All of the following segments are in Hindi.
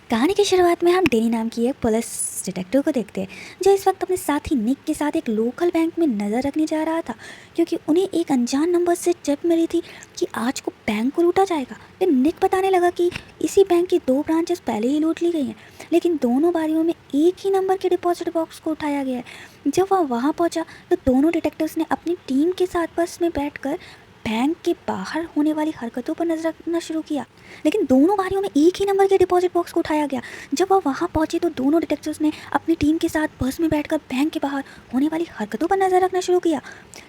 कहानी की शुरुआत में हम डेनी नाम की एक पुलिस डिटेक्टिव को देखते हैं जो इस वक्त अपने साथी निक के साथ एक लोकल बैंक में नज़र रखने जा रहा था क्योंकि उन्हें एक अनजान नंबर से टिप मिली थी कि आज को बैंक को लूटा जाएगा। फिर निक बताने लगा कि इसी बैंक की 2 ब्रांचेस पहले ही लूट ली गई हैं, लेकिन दोनों बारियों में एक ही नंबर के डिपॉजिट बॉक्स को उठाया गया है। जब वह वहाँ पहुँचा तो दोनों डिटेक्टिव्स ने अपनी टीम के साथ बस में बैठकर बैंक के बाहर होने वाली हरकतों पर नजर रखना शुरू किया, लेकिन दोनों बारियों में एक ही नंबर के डिपॉजिट बॉक्स को उठाया गया। जब वह वहां पहुंचे तो दोनों डिटेक्टिव्स ने अपनी टीम के साथ बस में बैठकर बैंक के बाहर होने वाली हरकतों पर नजर रखना शुरू किया।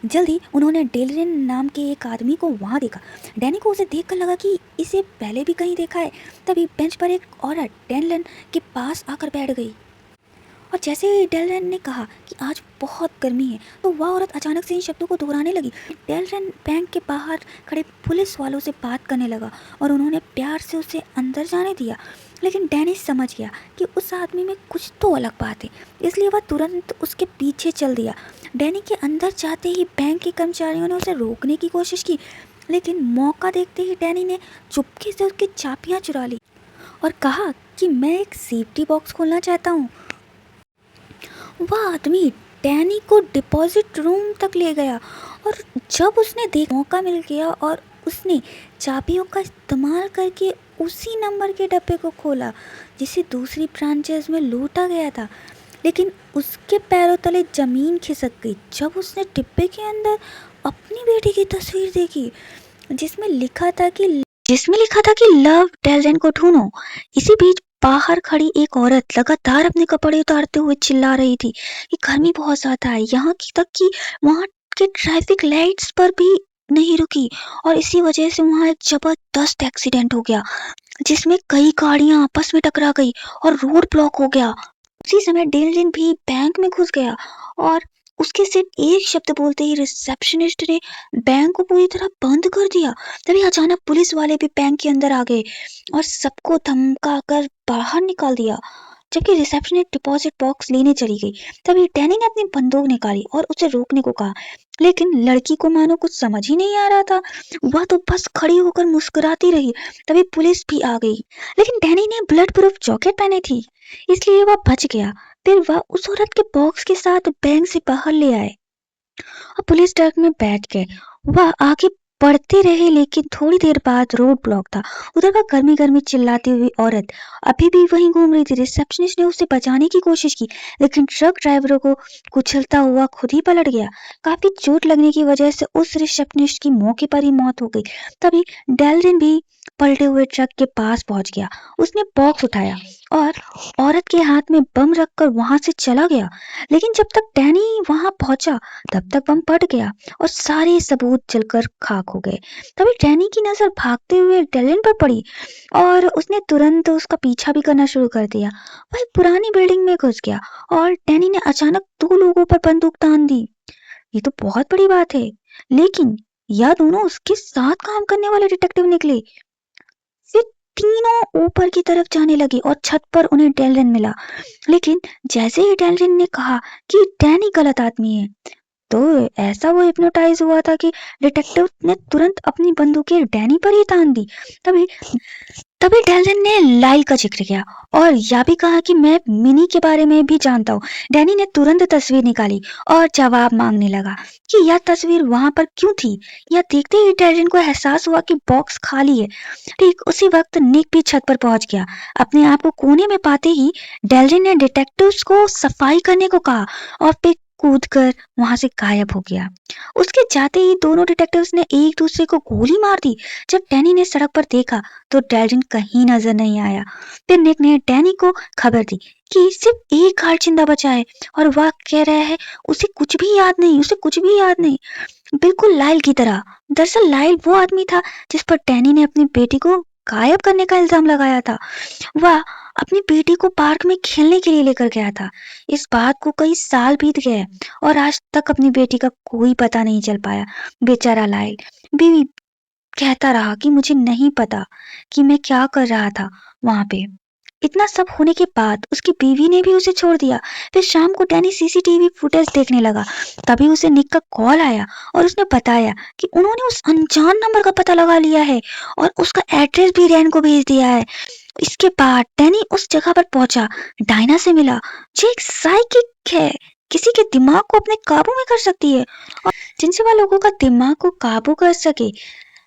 जल्दी उन्होंने डेलरिन नाम के एक आदमी को वहां देखा। डैनी को उसे देखकर लगा कि इसे पहले भी कहीं देखा है। तभी बेंच पर एक औरत डेलरिन के पास आकर बैठ गई और जैसे ही डेलरन ने कहा कि आज बहुत गर्मी है तो वह औरत अचानक से इन शब्दों को दोहराने लगी। डेलरन बैंक के बाहर खड़े पुलिस वालों से बात करने लगा और उन्होंने प्यार से उसे अंदर जाने दिया, लेकिन डैनी समझ गया कि उस आदमी में कुछ तो अलग बात है, इसलिए वह तुरंत उसके पीछे चल दिया। डैनी के अंदर जाते ही बैंक के कर्मचारियों ने उसे रोकने की कोशिश की, लेकिन मौका देखते ही डैनी ने चुपके से उसकी चाबियां चुरा ली और कहा कि मैं एक सेफ्टी बॉक्स खोलना चाहता हूँ। वह आदमी डैनी को डिपॉजिट रूम तक ले गया और जब उसने मौका मिल गया और उसने चाबियों का इस्तेमाल करके उसी नंबर के डब्बे को खोला जिसे दूसरी ब्रांचेस में लूटा गया था, लेकिन उसके पैरों तले ज़मीन खिसक गई जब उसने डिब्बे के अंदर अपनी बेटी की तस्वीर देखी जिसमें लिखा था कि लव डेलरेन को ढूंढो। इसी बीच बाहर खड़ी एक औरत लगातार अपने कपड़े उतारते हुए चिल्ला रही थी कि गर्मी बहुत ज्यादा है, यहाँ की तक कि वहाँ के ट्रैफिक लाइट्स पर भी नहीं रुकी और इसी वजह से वहाँ एक जबरदस्त एक्सीडेंट हो गया जिसमें कई गाड़ियां आपस में टकरा गई और रोड ब्लॉक हो गया। उसी समय डेलरिन भी बैंक में घुस गया और उसके सिर्फ एक शब्द बोलते ही रिसेप्शनिस्ट ने बैंक को पूरी तरह बंद कर दिया। तभी अचानक पुलिस वाले भी बैंक के अंदर आ गए और सबको धमका कर बाहर निकाल दिया। जबकि रिसेप्शनिस्ट डिपॉजिट बॉक्स लेने चली गई, तभी डैनी ने अपनी बंदूक निकाली और उसे रोकने को कहा, लेकिन लड़की को मानो कुछ समझ ही नहीं आ रहा था। वह तो बस खड़ी होकर मुस्कुराती रही। तभी पुलिस भी आ गई, लेकिन डैनी ने ब्लड प्रूफ जैकेट पहनी थी इसलिए वह बच गया। फिर वह उस औरत के बॉक्स के साथ बैंक से बाहर ले आए और पुलिस ट्रक में बैठ गए। वह आगे बढ़ते रहे, लेकिन थोड़ी देर बाद रोड ब्लॉक था। उधर वह गर्मी गर्मी चिल्लाती हुई औरत अभी भी वहीं घूम रही थी। रिसेप्शनिस्ट ने उसे बचाने की कोशिश की, लेकिन ट्रक ड्राइवरों को कुचलता हुआ खुद ही पलट गया। काफी चोट लगने की वजह से उस रिसेप्शनिस्ट की मौके पर ही मौत हो गई। तभी डेलरिन भी पलटे हुए ट्रक के पास पहुंच गया। उसने बॉक्स उठाया और औरत के हाथ में बम रखकर वहां से चला गया, लेकिन जब तक डैनी वहां पहुंचा तब तक बम फट गया और सारे सबूत जलकर खाक हो गए। तभी डैनी की नजर भागते हुए डेलिन पर पड़ी और उसने तुरंत उसका पीछा भी करना शुरू कर दिया। वह एक पुरानी बिल्डिंग में घुस गया और डैनी ने अचानक 2 लोगों पर बंदूक तान दी। ये तो बहुत बड़ी बात है, लेकिन यह दोनों उसके साथ काम करने वाले डिटेक्टिव निकले। फिर तीनों ऊपर की तरफ जाने लगे और छत पर उन्हें डेलरिन मिला, लेकिन जैसे ही डेलरिन ने कहा कि डैनी गलत आदमी है तो ऐसा वो हिप्नोटाइज हुआ था कि डिटेक्टिव ने तुरंत अपनी बंदूकें डैनी पर ही तान दी। तभी तभी डेलरिन ने लाइल का जिक्र किया और यह भी कहा कि मैं मिनी के बारे में भी जानता हूँ। डैनी ने तुरंत तस्वीर निकाली और जवाब मांगने लगा कि यह तस्वीर वहां पर क्यों थी। यह देखते ही डेलरिन को एहसास हुआ कि बॉक्स खाली है। ठीक उसी वक्त निक भी छत पर पहुंच गया। अपने आप को कोने में पाते ही डेलरिन ने डिटेक्टिव्स को सफाई करने को कहा और फिर कूदकर वहां से गायब हो गया। उसके जाते ही दोनों डिटेक्टिव्स ने एक दूसरे को गोली मार दी। जब डैनी ने सड़क पर देखा तो डेलरिन कहीं नजर नहीं आया। फिर निक ने डैनी को खबर दी कि सिर्फ एक गार्ड जिंदा बचा है और वह कह रहा है उसे कुछ भी याद नहीं, उसे कुछ भी याद नहीं, बिल्कुल लाइल की तरह। दरअसल लाइल वो आदमी था जिस पर डैनी ने अपनी बेटी को गायब करने का इल्जाम लगाया था। वह अपनी बेटी को पार्क में खेलने के लिए लेकर गया था। इस बात को कई साल बीत गए और आज तक अपनी बेटी का कोई पता नहीं चल पाया। बेचारा लाइल भी कहता रहा कि मुझे नहीं पता कि मैं क्या कर रहा था वहां पे। इतना सब होने के बाद उसकी बीवी ने भी उसे छोड़ दिया। फिर शाम को डैनी सीसीटीवी फुटेज देखने लगा। तभी उसे निक का कॉल आया और उसने बताया कि उन्होंने उस अनजान नंबर का पता लगा लिया है और उसका एड्रेस भी डैन को भेज दिया है। इसके बाद डैनी उस जगह पर पहुंचा, डायना से मिला जो एक साइकिक है, किसी के दिमाग को अपने काबू में कर सकती है और जिनसे वह लोगों का दिमाग को काबू कर सके।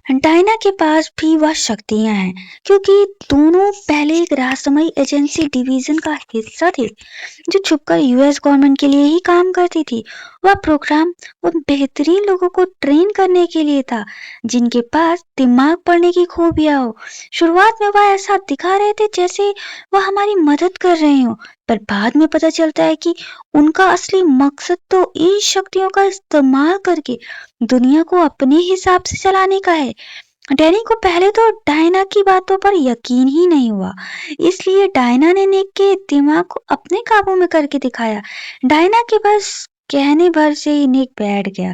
डायना के पास भी वह शक्तियां हैं क्योंकि दोनों पहले एक रहस्यमयी एजेंसी डिवीजन का हिस्सा थे जो छुपकर यूएस गवर्नमेंट के लिए ही काम करती थी। वह प्रोग्राम उन बेहतरीन लोगों को ट्रेन करने के लिए था जिनके पास दिमाग पढ़ने की खूबियां हो। शुरुआत में वह ऐसा दिखा रहे थे जैसे वह हमारी मदद कर रहे हो, पर बाद में पता चलता है कि उनका असली मकसद तो इन शक्तियों का इस्तेमाल करके दुनिया को अपने हिसाब से चलाने का है। डैनी को पहले तो डायना की बातों पर यकीन ही नहीं हुआ, इसलिए डायना ने निक के दिमाग को अपने काबू में करके दिखाया। डायना के बस कहने भर से ही निक बैठ गया,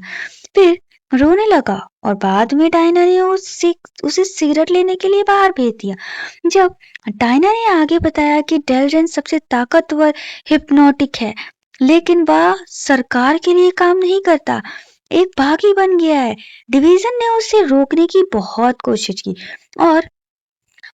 फिर रोने लगा और बाद में डायना ने उसे सिगरेट लेने के लिए बाहर भेज दिया। जब डायना ने आगे बताया कि डेल्जन सबसे ताकतवर हिप्नोटिक है, लेकिन वह सरकार के लिए काम नहीं करता, एक बागी बन गया है। डिवीजन ने उसे रोकने की बहुत कोशिश की और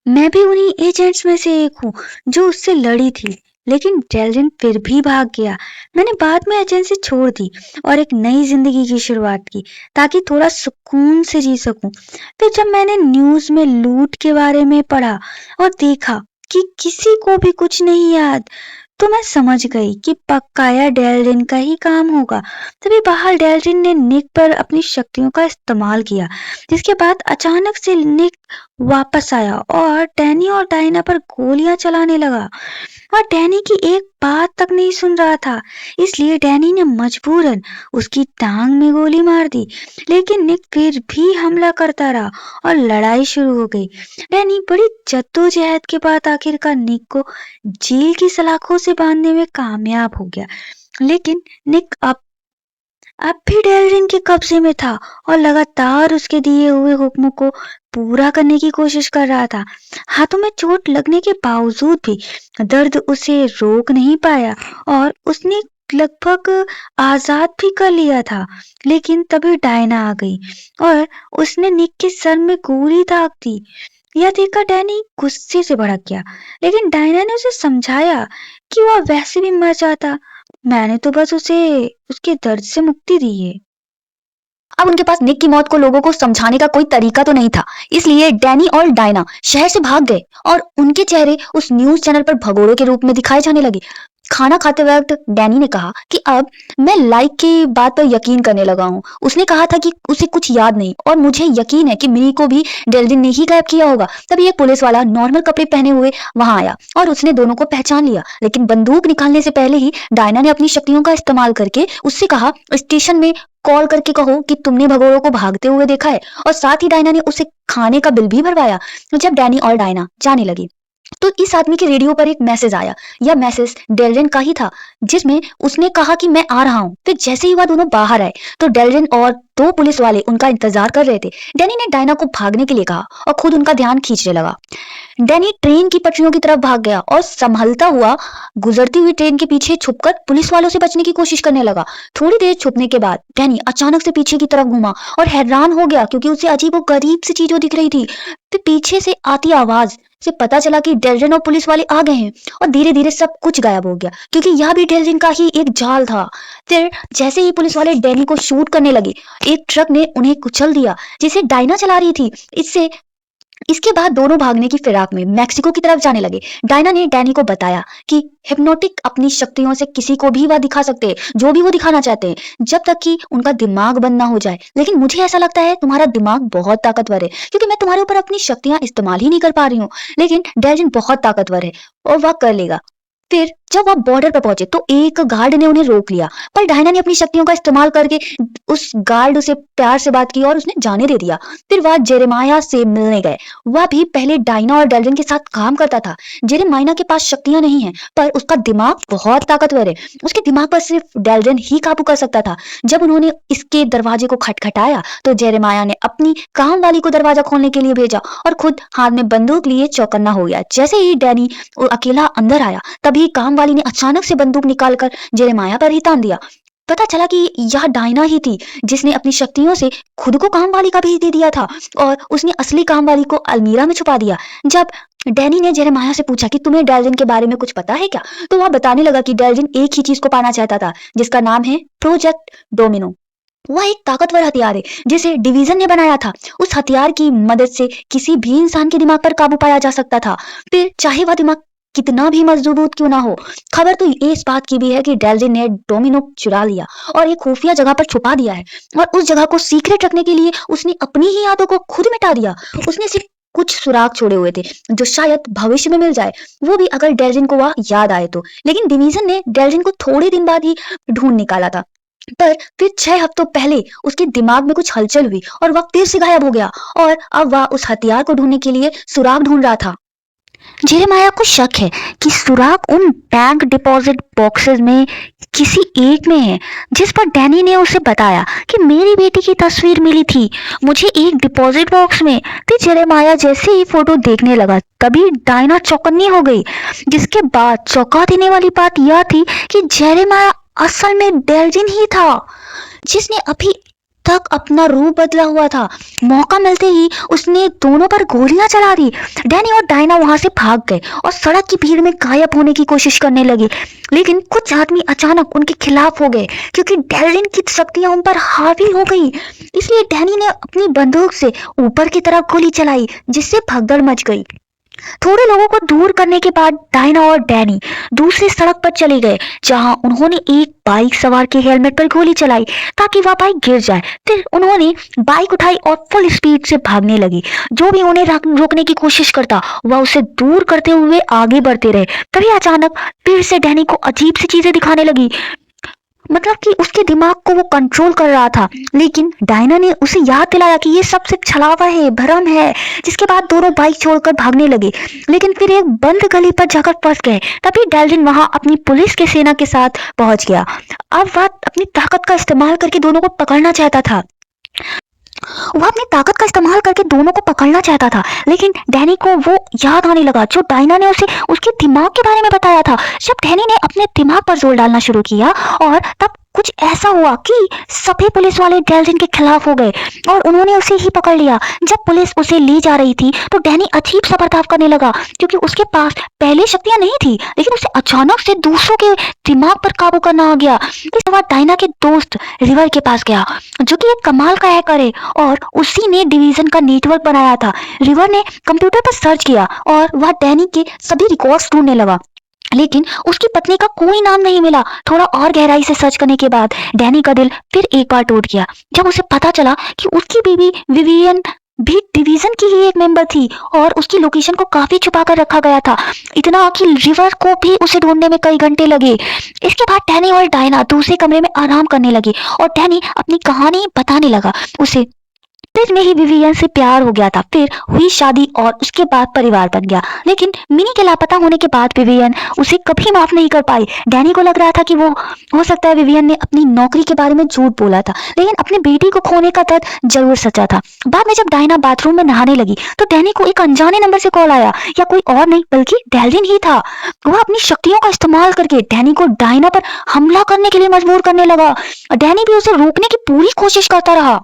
मैं भी उन्हीं एजेंट्स में से एक हूँ जो उससे लड़ी थी, लेकिन डेल्जन फिर भी भाग गया। मैंने बाद में एजेंसी छोड़ दी और एक नई जिंदगी की शुरुआत की ताकि थोड़ा सुकून से जी सकूं। फिर जब मैंने न्यूज में लूट के बारे में पढ़ा और देखा कि किसी को भी कुछ नहीं याद, तो मैं समझ गई कि पक्का यह डेल्जिन का ही काम होगा। तभी बाहर डेल्जिन ने निक पर अपनी शक्तियों का इस्तेमाल किया, जिसके बाद अचानक से निक वापस आया और डैनी और डायना पर गोलियां चलाने लगा और डैनी की एक बात तक नहीं सुन रहा था, इसलिए डैनी ने मजबूरन उसकी टांग में गोली मार दी। लेकिन निक फिर भी हमला करता रहा और लड़ाई शुरू हो गई। डैनी बड़ी जद्दोजहद के बाद आखिरकार निक को जेल की सलाखों से बांधने में कामयाब हो गया, लेकिन निक अब भी डेल्जिन के कब्जे में था और लगातार उसके दिए हुए हुक्मों को पूरा करने की कोशिश कर रहा था। हाथों में चोट लगने के बावजूद भी दर्द उसे रोक नहीं पाया और उसने लगभग आजाद भी कर लिया था। लेकिन तभी डायना आ गई और उसने निक के सर में गोली दाग दी। यह देखकर डैनी गुस्से से भड़क गया, लेकिन डायना ने उसे समझाया कि वह वैसे भी मर जाता, मैंने तो बस उसे उसके दर्द से मुक्ति दी है। अब उनके पास निक की मौत को लोगों को समझाने का कोई तरीका तो नहीं था, इसलिए डैनी और डायना शहर से भाग गए और उनके चेहरे उस न्यूज चैनल पर भगोड़ों के रूप में दिखाए जाने लगे। खाना खाते वक्त डैनी ने कहा कि अब मैं लाइक की बात पर यकीन करने लगा हूँ। उसने कहा था कि उसे कुछ याद नहीं और मुझे यकीन है कि मिनी को भी डेल्जिन ने ही गायब किया होगा। तभी एक पुलिस वाला नॉर्मल कपड़े पहने हुए वहां आया और उसने दोनों को पहचान लिया, लेकिन बंदूक निकालने से पहले ही डायना ने अपनी शक्तियों का इस्तेमाल करके उससे कहा, स्टेशन में कॉल करके कहो कि तुमने भगोड़ों को भागते हुए देखा है। और साथ ही डायना ने उसे खाने का बिल भी भरवाया। जब डैनी और डायना जाने लगी तो इस आदमी के रेडियो पर एक मैसेज आया। यह मैसेज डेल्जिन का ही था, जिसमें उसने कहा कि मैं आ रहा हूँ। फिर जैसे ही वह दोनों बाहर आए तो डेल्जिन और दो पुलिस वाले उनका इंतजार कर रहे थे। डैनी ने डायना को भागने के लिए कहा और खुद उनका ध्यान खींचने लगा। डैनी ट्रेन की पटरियों की तरफ भाग गया और संभलता हुआ गुजरती हुई ट्रेन के पीछे छुपकर पुलिस वालों से बचने की कोशिश करने लगा। थोड़ी देर छुपने के बाद डैनी अचानक से पीछे की तरफ घूमा और हैरान हो गया क्योंकि उसे अजीबोगरीब सी चीजों दिख रही थी। फिर पीछे से आती आवाज से पता चला कि डेल्जिन और पुलिस वाले आ गए हैं और धीरे धीरे सब कुछ गायब हो गया क्योंकि यह भी डेल्जिन का ही एक जाल था। फिर जैसे ही पुलिस वाले डैनी को शूट करने लगे, एक ट्रक ने उन्हें कुचल दिया जिसे डायना चला रही थी। इसके बाद दोनों भागने की फिराक में मैक्सिको की तरफ जाने लगे। डायना ने डैनी को बताया कि हिप्नोटिक अपनी शक्तियों से किसी को भी वह दिखा सकते हैं, जो भी वो दिखाना चाहते हैं, जब तक कि उनका दिमाग बंद ना हो जाए। लेकिन मुझे ऐसा लगता है तुम्हारा दिमाग बहुत ताकतवर है क्योंकि मैं तुम्हारे ऊपर अपनी शक्तियां इस्तेमाल ही नहीं कर पा रही हूँ। लेकिन डेल्जिन बहुत ताकतवर है और वह कर लेगा। फिर जब वह बॉर्डर पर पहुंचे तो एक गार्ड ने उन्हें रोक लिया, पर डायना ने अपनी शक्तियों का इस्तेमाल करके उस गार्ड से प्यार से बात की और उसने जाने दे दिया। फिर वह जेरेमाया से मिलने गए। वह भी पहले डायना और डेल्जिन के साथ काम करता था। जेरेमाया के पास शक्तियां नहीं है, पर उसका दिमाग बहुत ताकतवर है। उसके दिमाग पर सिर्फ डेल्जिन ही काबू कर सकता था। जब उन्होंने इसके दरवाजे को खटखटाया तो जेरेमाया ने अपनी काम वाली को दरवाजा खोलने के लिए भेजा और खुद हाथ में बंदूक लिए चौकन्ना हो गया। जैसे ही डैनी अकेला अंदर आया तभी काम वाली ने अचानक से बंदूक निकालकर जेरेमाया पर ही तान दिया। पता चला कि यह डायना ही थी जिसने अपनी शक्तियों से खुद को काम वाली का भेज दे दिया था और उसने असली काम वाली को अलमीरा में छुपा दिया। जब डैनी ने जेरेमाया से पूछा कि तुम्हें डेल्जिन के बारे में कुछ पता है क्या? तो वह बताने लगा कि डेल्जिन एक ही चीज को पाना चाहता था, जिसका नाम है प्रोजेक्ट डोमिनो। वह एक ताकतवर हथियार है जिसे डिवीजन ने बनाया था। उस हथियार की मदद से किसी भी इंसान के दिमाग पर काबू पाया जा सकता था, फिर चाहे वह दिमाग कितना भी मजबूत क्यों ना हो। खबर तो ये इस बात की भी है कि डेल्जिन ने डोमिनो चुरा लिया और एक खुफिया जगह पर छुपा दिया है, और उस जगह को सीक्रेट रखने के लिए उसने अपनी ही यादों को खुद मिटा दिया। उसने सिर्फ कुछ सुराग छोड़े हुए थे जो शायद भविष्य में मिल जाए, वो भी अगर डेल्जिन को वह याद आए तो। लेकिन डिवीजन ने डेल्जिन को थोड़े दिन बाद ही ढूंढ निकाला था, पर फिर 6 हफ्तों पहले उसके दिमाग में कुछ हलचल हुई और वह फिर से गायब हो गया, और अब वह उस हथियार को ढूंढने के लिए सुराग ढूंढ रहा था। जेरेमाया को शक है कि सुराग उन बैंक डिपॉजिट बॉक्सेस में किसी एक में है जिस पर डैनी ने उसे बताया कि मेरी बेटी की तस्वीर मिली थी मुझे एक डिपॉजिट बॉक्स में। तो जेरेमाया जैसे ही फोटो देखने लगा तभी डायना चौकन्नी हो गई, जिसके बाद चौंका देने वाली बात यह थी कि जेरेमाया असल में डेल्जिन ही था जिसने अभी तक अपना रूप बदला हुआ था। मौका मिलते ही उसने दोनों पर गोलियां चला दी। डैनी और डायना वहां से भाग गए और सड़क की भीड़ में गायब होने की कोशिश करने लगे, लेकिन कुछ आदमी अचानक उनके खिलाफ हो गए क्योंकि डेल्जिन की शक्तियां उन पर हावी हो गई। इसलिए डैनी ने अपनी बंदूक से ऊपर की तरफ गोली चलाई, जिससे भगदड़ मच गई। थोड़े लोगों को दूर करने के बाद डायना और डैनी दूसरी सड़क पर चले गए, जहां उन्होंने एक बाइक सवार के हेलमेट पर गोली चलाई ताकि वह बाइक गिर जाए। फिर उन्होंने बाइक उठाई और फुल स्पीड से भागने लगी। जो भी उन्हें रोकने की कोशिश करता वह उसे दूर करते हुए आगे बढ़ते रहे। तभी अचानक फिर से डैनी को अजीब सी चीजें दिखाने लगी, मतलब कि उसके दिमाग को वो कंट्रोल कर रहा था। लेकिन डायना ने उसे याद दिलाया कि ये सब सिर्फ छलावा है, भ्रम है। जिसके बाद दोनों बाइक छोड़कर भागने लगे, लेकिन फिर एक बंद गली पर जाकर फंस गए। तभी डेल्जिन वहां अपनी पुलिस के सेना के साथ पहुंच गया। अब वह अपनी ताकत का इस्तेमाल करके दोनों को पकड़ना चाहता था। वह अपनी ताकत का इस्तेमाल करके दोनों को पकड़ना चाहता था, लेकिन डैनी को वो याद आने लगा जो डायना ने उसे उसके दिमाग के बारे में बताया था। जब डैनी ने अपने दिमाग पर जोर डालना शुरू किया और तब कुछ ऐसा हुआ कि सभी पुलिस वाले डेल्जिन के खिलाफ हो गए और उन्होंने उसे ही पकड़ लिया। जब पुलिस उसे ले जा रही थी तो डैनी अजीब सा बर्ताव करने लगा, क्योंकि उसके पास पहले शक्तियां नहीं थी, लेकिन उसे अचानक से दूसरों के दिमाग पर काबू करना आ गया। इस बार डायना के दोस्त रिवर के पास गया, जो कि एक कमाल का हैकर है और उसी ने डिवीजन का नेटवर्क बनाया था। रिवर ने कंप्यूटर पर सर्च किया और वह डैनी के सभी रिकॉर्ड्स ढूंढने लगा, लेकिन उसकी पत्नी का कोई नाम नहीं मिला। थोड़ा और गहराई से सर्च करने के बाद डैनी का दिल फिर एक बार टूट गया जब उसे पता चला कि उसकी बीवी विवियन भी डिवीजन की ही एक मेंबर थी और उसकी लोकेशन को काफी छुपा कर रखा गया था, इतना कि रिवर को भी उसे ढूंढने में कई घंटे लगे। इसके बाद डैनी और डायना दूसरे कमरे में आराम करने लगे और डैनी अपनी कहानी बताने लगा। उसे फिर में ही विवियन से प्यार हो गया था, फिर हुई शादी और उसके बाद परिवार बन गया। लेकिन मिनी के लापता होने के बाद विवियन उसे कभी माफ नहीं कर पाई। डैनी को लग रहा था कि वो हो सकता है विवियन ने अपनी नौकरी के बारे में झूठ बोला था, लेकिन अपनी बेटी को खोने का दर्द जरूर सचा था। बाद में जब डायना बाथरूम में नहाने लगी तो डैनी को एक अनजाने नंबर से कॉल आया, या कोई और नहीं बल्कि डेल्जिन ही था। वह अपनी शक्तियों का इस्तेमाल करके डैनी को डायना पर हमला करने के लिए मजबूर करने लगा। डैनी भी उसे रोकने की पूरी कोशिश करता रहा,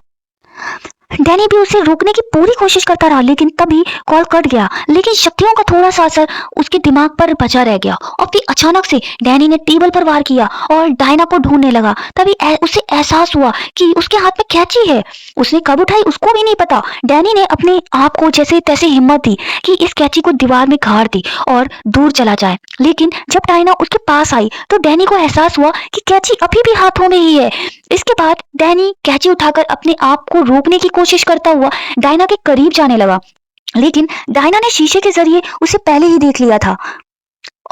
लेकिन तभी कॉल कट गया। लेकिन शक्तियों का थोड़ा सा असर उसके दिमाग पर बचा रह गया और फिर अचानक से डैनी ने टेबल पर वार किया और डायना को ढूंढने लगा। तभी उसे एहसास हुआ कि उसके हाथ में कैंची है। उसने कब उठाई उसको भी नहीं पता। डैनी ने अपने आप को जैसे तैसे हिम्मत दी कि इस कैंची को दीवार में गाड़ दी और दूर चला जाए। लेकिन जब डायना उसके पास आई तो डैनी को एहसास हुआ कि कैंची अभी भी हाथों में ही है। इसके बाद डैनी कैंची उठाकर अपने आप को रोकने की कोशिश करता हुआ डायना के करीब जाने लगा, लेकिन डायना ने शीशे के जरिए उसे पहले ही देख लिया था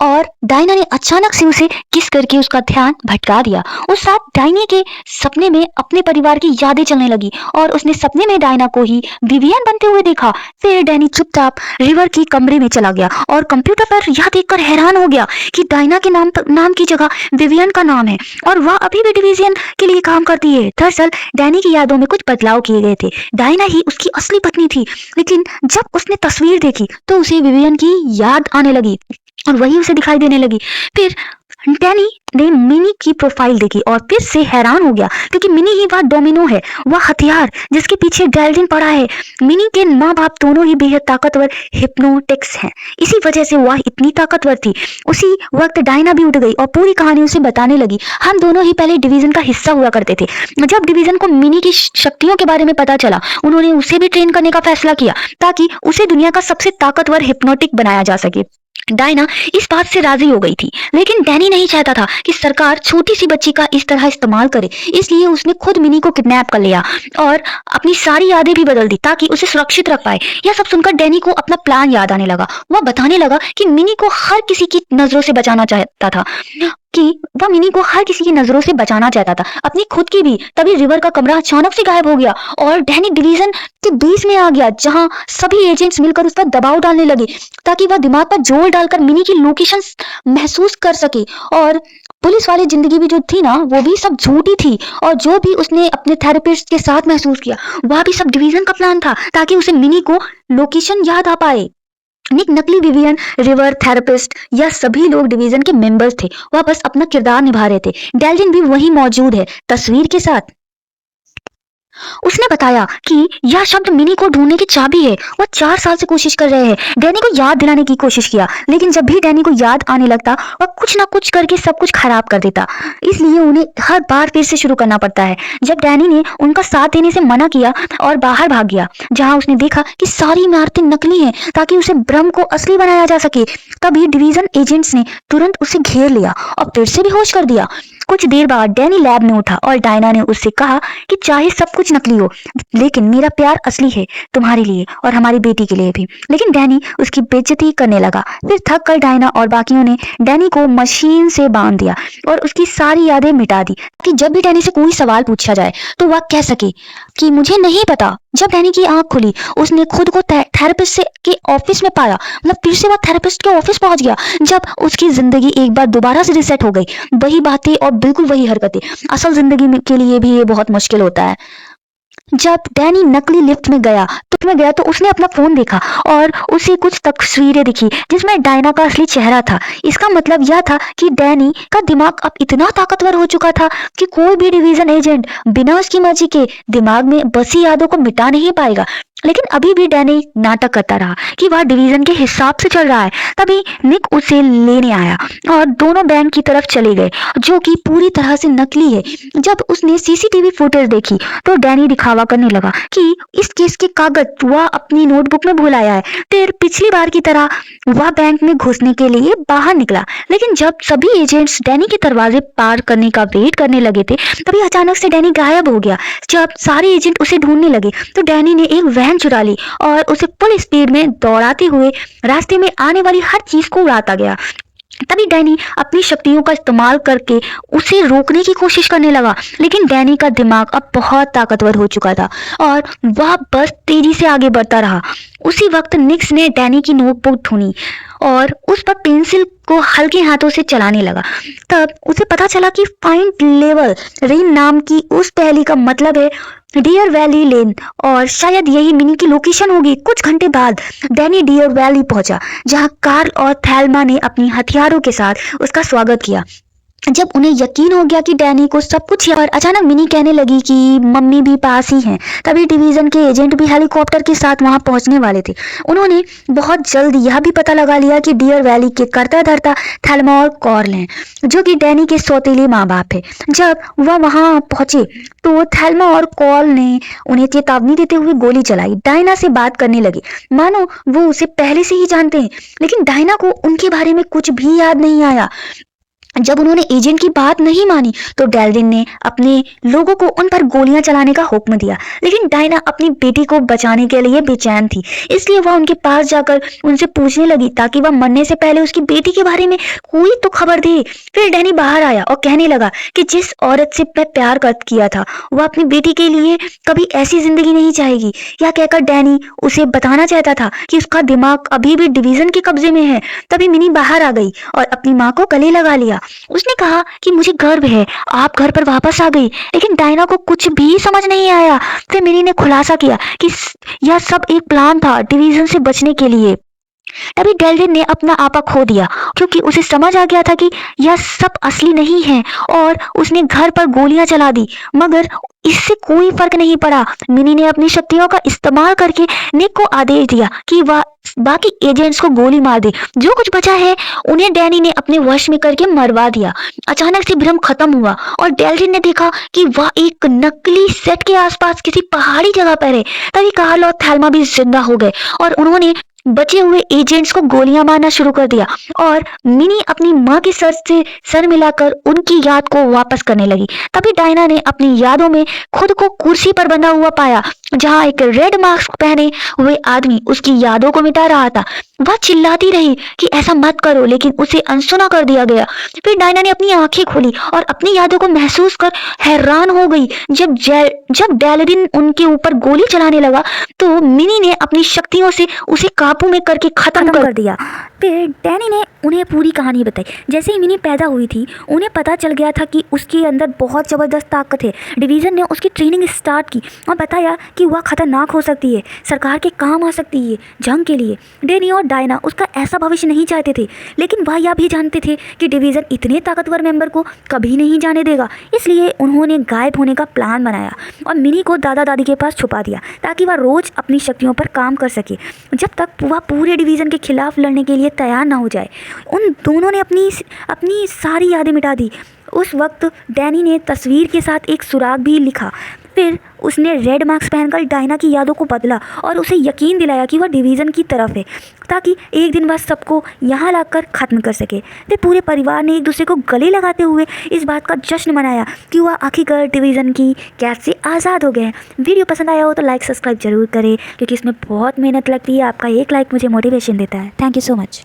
और डायना ने अचानक से उसे किस करके उसका ध्यान भटका दिया। उस रात डायनी के सपने में अपने परिवार की यादें चलने लगी और उसने सपने में डायना को ही विवियन बनते हुए देखा। फिर डैनी चुपचाप रिवर के कमरे में चला गया और कंप्यूटर पर यह देखकर हैरान हो गया कि डायना के नाम की जगह विवियन का नाम है और वह अभी भी डिवीजन के लिए काम करती है। दरअसल डैनी की यादों में कुछ बदलाव किए गए थे। डायना ही उसकी असली पत्नी थी, लेकिन जब उसने तस्वीर देखी तो उसे विवियन की याद आने लगी। और वही उसे दिखाई देने लगी। फिर डैनी ने मिनी की प्रोफाइल देखी और फिर से हैरान हो गया, क्योंकि मिनी ही वह डोमिनो है, वह हथियार जिसके पीछे डेल्विन पड़ा है। मिनी के माँ बाप दोनों ही बेहद ताकतवर हिप्नोटिक्स हैं, इसी वजह से वह इतनी ताकतवर थी। उसी वक्त डायना भी उठ गई और पूरी कहानी उसे बताने लगी। हम दोनों ही पहले डिवीजन का हिस्सा हुआ करते थे। जब डिवीजन को मिनी की शक्तियों के बारे में पता चला, उन्होंने उसे भी ट्रेन करने का फैसला किया ताकि उसे दुनिया का सबसे ताकतवर हिप्नोटिक बनाया जा सके। डायना इस बात से राजी हो गई थी, लेकिन डैनी नहीं चाहता था कि सरकार छोटी सी बच्ची का इस तरह इस्तेमाल करे। इसलिए उसने खुद मिनी को किडनैप कर लिया और अपनी सारी यादें भी बदल दी ताकि उसे सुरक्षित रख पाए। यह सब सुनकर डैनी को अपना प्लान याद आने लगा। वह बताने लगा कि मिनी को हर किसी की नजरों से बचाना चाहता था, अपनी खुद की भी। तभी रिवर का कमरा अचानक से गायब हो गया और डैनी डिवीजन के बीच में आ गया, जहां सभी एजेंट्स मिलकर उस पर दबाव डालने लगे ताकि वह दिमाग पर जोर डालकर मिनी की लोकेशन महसूस कर सके। और पुलिस वाली जिंदगी भी जो थी ना, वो भी सब झूठी थी, और जो भी उसने अपने थेरेपिस्ट के साथ महसूस किया वह भी सब डिवीजन का प्लान था ताकि उसे मिनी को लोकेशन याद आ पाए। निक नकली विवियन, रिवर, थेरेपिस्ट, यह सभी लोग डिवीजन के मेंबर्स थे। वह बस अपना किरदार निभा रहे थे। डेल्विन भी वही मौजूद है, तस्वीर के साथ। उसने बताया कि यह शब्द मिनी को ढूंढने की चाबी है। वो 4 साल से कोशिश कर रहे हैं। डैनी को याद दिलाने की कोशिश किया, लेकिन जब भी डैनी को याद आने लगता, वह कुछ ना कुछ करके सब कुछ खराब कर देता। इसलिए उन्हें हर बार फिर से शुरू करना पड़ता है। जब डैनी ने उनका साथ देने से मना किया और बाहर भाग गया, जहां उसने देखा कि सारी इमारतें नकली हैं ताकि उसे भ्रम को असली बनाया जा सके, तभी डिवीजन एजेंट्स ने तुरंत उसे घेर लिया और फिर से बेहोश कर दिया। कुछ देर बाद डैनी लैब में उठा और डायना ने उससे कहा कि चाहे सब कुछ नकली हो, लेकिन मेरा प्यार असली है, तुम्हारे लिए और हमारी बेटी के लिए भी। लेकिन डैनी उसकी बेइज्जती करने लगा। फिर थक कर डायना और बाकियों ने डैनी को मशीन से बांध दिया और उसकी सारी यादें मिटा दी कि जब भी डैनी से कोई सवाल पूछा जाए तो वह कह सके कि मुझे नहीं पता। जब डैनी की आंख खुली, उसने खुद को थेरेपिस्ट के ऑफिस में पाया। मतलब फिर से वह थेरेपिस्ट के ऑफिस पहुंच गया। जब उसकी जिंदगी एक बार दोबारा से रिसेट हो गई, वही बातें और बिल्कुल वही हरकतें। असल जिंदगी के लिए भी ये बहुत मुश्किल होता है। जब डैनी नकली लिफ्ट में गया तो उसने अपना फोन देखा और उसे कुछ तस्वीरें दिखी जिसमें डायना का असली चेहरा था। इसका मतलब यह था कि डैनी का दिमाग अब इतना ताकतवर हो चुका था कि कोई भी डिवीजन एजेंट बिना उसकी मर्जी के दिमाग में बसी यादों को मिटा नहीं पाएगा। लेकिन अभी भी डैनी नाटक करता रहा कि वह डिवीजन के हिसाब से चल रहा है। तभी निक उसे लेने आया और दोनों बैंक की तरफ चले गए, जो कि पूरी तरह से नकली है। जब उसने सीसीटीवी फुटेज देखी तो डैनी दिखावा करने लगा कि इस केस के कागज वह अपनी नोटबुक में भूल आया है। फिर पिछली बार की तरह वह बैंक में घुसने के लिए बाहर निकला, लेकिन जब सभी एजेंट्स डैनी के दरवाजे पार करने का वेट करने लगे थे, तभी अचानक से डैनी गायब हो गया। जब सारे एजेंट उसे ढूंढने लगे तो डैनी ने एक वैन चुरा ली और उसे फुल स्पीड में दौड़ाते हुए रास्ते में आने वाली हर चीज को उड़ाता गया। तभी डैनी अपनी शक्तियों का इस्तेमाल करके उसे रोकने की कोशिश करने लगा, लेकिन डैनी का दिमाग अब बहुत ताकतवर हो चुका था और वह बस तेजी से आगे बढ़ता रहा। उसी वक्त निक्स ने डैनी की नोटबुक ढूंढी और उस पर पेंसिल को हल्के हाथों से चलाने लगा। तब उसे पता चला कि फाइंड लेवल रेन नाम की उस पहेली का मतलब है डियर वैली लेन, और शायद यही मिनी की लोकेशन होगी। कुछ घंटे बाद डैनी डियर वैली पहुंचा, जहां कार्ल और थैल्मा ने अपनी हथियारों के साथ उसका स्वागत किया। जब उन्हें यकीन हो गया कि डैनी को सब कुछ याद, अचानक मिनी कहने लगी कि मम्मी भी पास ही हैं। तभी डिवीजन के एजेंट भी हेलीकॉप्टर के साथ वहां पहुंचने वाले थे। उन्होंने बहुत जल्द यह भी पता लगा लिया कि डियर वैली के कर्ता धर्ता थैल्मा और कॉर्ल हैं, जो कि डैनी के सौतेले माँ बाप है। जब वह वहां पहुंचे तो थैल्मा और कॉर्ल ने उन्हें चेतावनी देते हुए गोली चलाई। डायना से बात करने लगे मानो वो उसे पहले से ही जानते हैं, लेकिन डायना को उनके बारे में कुछ भी याद नहीं आया। जब उन्होंने एजेंट की बात नहीं मानी तो डेल्विन ने अपने लोगों को उन पर गोलियां चलाने का हुक्म दिया, लेकिन डायना अपनी बेटी को बचाने के लिए बेचैन थी। इसलिए वह उनके पास जाकर उनसे पूछने लगी ताकि वह मरने से पहले उसकी बेटी के बारे में कोई तो खबर दे। फिर डैनी बाहर आया और कहने लगा कि जिस औरत से मैं प्यार किया था वह अपनी बेटी के लिए कभी ऐसी जिंदगी नहीं चाहेगी। यह कहकर डैनी उसे बताना चाहता था कि उसका दिमाग अभी भी डिवीजन के कब्जे में है। तभी मिनी बाहर आ गई और अपनी माँ को गले लगा लिया। उसने कहा कि मुझे गर्व है आप घर पर वापस आ गई, लेकिन डायना को कुछ भी समझ नहीं आया। फिर मिनी ने खुलासा किया कि यह सब एक प्लान था डिवीजन से बचने के लिए। तभी डेल्विन ने अपना आपा खो दिया क्योंकि उसे समझ आ गया था कि यह सब असली नहीं है और उसने घर पर गोलियां चला दी। मगर इससे कोई फर्क नहीं पड़ा। मिनी ने अपनी शक्तियों का इस्तेमाल करके निक को आदेश दिया कि वह बाकी एजेंट्स को गोली मार दे। जो कुछ बचा है उन्हें डैनी ने अपने वश में करके मरवा दिया। अचानक से भ्रम खत्म हुआ और डेल्विन ने देखा कि वह एक नकली सेट के आसपास किसी पहाड़ी जगह पर है। तभी कार्ल और थैल्मा भी जिंदा हो गए और उन्होंने बचे हुए एजेंट्स को गोलियां मारना शुरू कर दिया और मिनी अपनी माँ के सर से सर मिलाकर उनकी याद को वापस करने लगी। तभी डायना ने अपनी यादों में खुद को कुर्सी पर बंधा हुआ पाया जहां एक रेड मास्क पहने हुए आदमी उसकी यादों को मिटा रहा था। वह चिल्लाती रही कि ऐसा मत करो, लेकिन उसे अनसुना कर दिया गया। फिर डायना ने अपनी आंखें खोली और अपनी यादों को महसूस कर हैरान हो गई। जब डेल्विन उनके ऊपर गोली चलाने लगा तो मिनी ने अपनी शक्तियों से उसे काबू में करके खत्म कर दिया। फिर डैनी ने उन्हें पूरी कहानी बताई। जैसे ही मिनी पैदा हुई थी उन्हें पता चल गया था कि उसके अंदर बहुत ज़बरदस्त ताकत है। डिवीज़न ने उसकी ट्रेनिंग स्टार्ट की और बताया कि वह खतरनाक हो सकती है, सरकार के काम आ सकती है जंग के लिए। डैनी और डायना उसका ऐसा भविष्य नहीं चाहते थे, लेकिन वह यह भी जानते थे कि डिवीज़न इतने ताकतवर मेंबर को कभी नहीं जाने देगा। इसलिए उन्होंने गायब होने का प्लान बनाया और मिनी को दादा दादी के पास छुपा दिया ताकि वह रोज़ अपनी शक्तियों पर काम कर सके जब तक वह पूरे डिवीज़न के खिलाफ लड़ने के लिए तैयार ना हो जाए। उन दोनों ने अपनी सारी यादें मिटा दी। उस वक्त डैनी ने तस्वीर के साथ एक सुराग भी लिखा। फिर उसने रेड मास्क पहनकर डायना की यादों को बदला और उसे यकीन दिलाया कि वह डिवीज़न की तरफ है ताकि एक दिन वह सबको यहाँ लाकर ख़त्म कर सके। फिर पूरे परिवार ने एक दूसरे को गले लगाते हुए इस बात का जश्न मनाया कि वह आखिरकार डिवीज़न की कैद से आज़ाद हो गए। वीडियो पसंद आया हो तो लाइक सब्सक्राइब जरूर करें क्योंकि इसमें बहुत मेहनत लगती है। आपका एक लाइक मुझे मोटिवेशन देता है। Thank you so much.